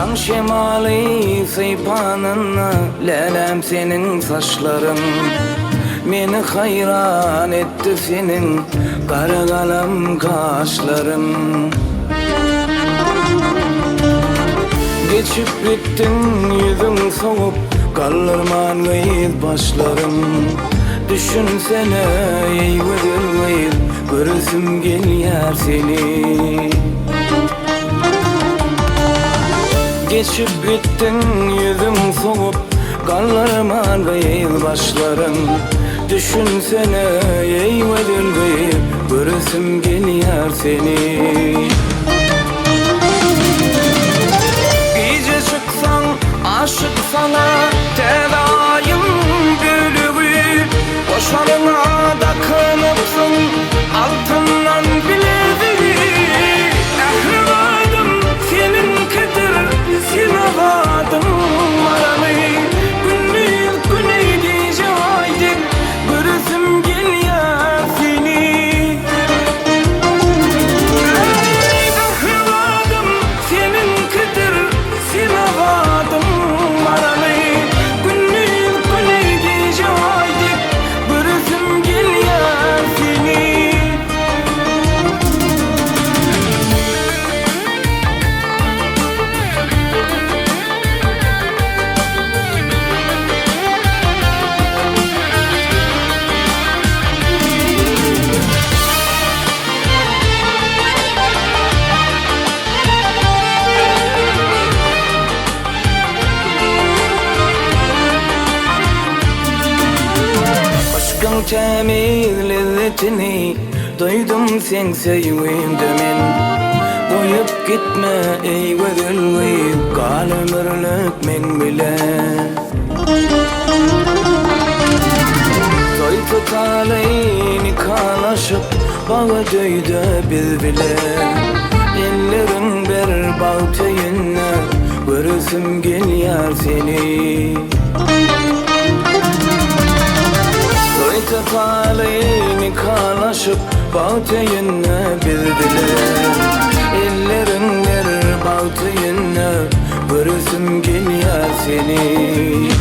Şan şemali seypanına lelem senin saçların. Beni hayran etti senin kara kalem kaşların. Geçip gittin yüzün soğuk kaldırman gayet başlarım. Düşünsene ey vıdır görürsüm geliyor seni. Geçip gittin yüzüm soğuk kallarıma gayıl başlarım. Düşünsene ey vıdır görürsüm geliyor seni. Gece çıksan aşık sana tedayım gülüğü. Boşlarına da kınıpsın altından bileziği. Ehlivadım senin kıdır sinavadım aranı. Günlük güneydi cahaydık görürsüm geliyor seni. Ehlivadım senin kıdır sinavadım aranı. Günlük güneydi cahaydık görürsüm geliyor seni. Aşkın temiz lezzetini duydum sen sevdiğimde men. Doyup gitme ey gözül kal ömürlük men bile. Toy tutalay nikahlaşıp bağı döydü biz bile. Ellerin bir bağ teyinle görürsüm geliyor seni. Toy nikahlaşıp bağtayınla bildiler. Ellerin bir bağtayınla görürsüm geliyor seni.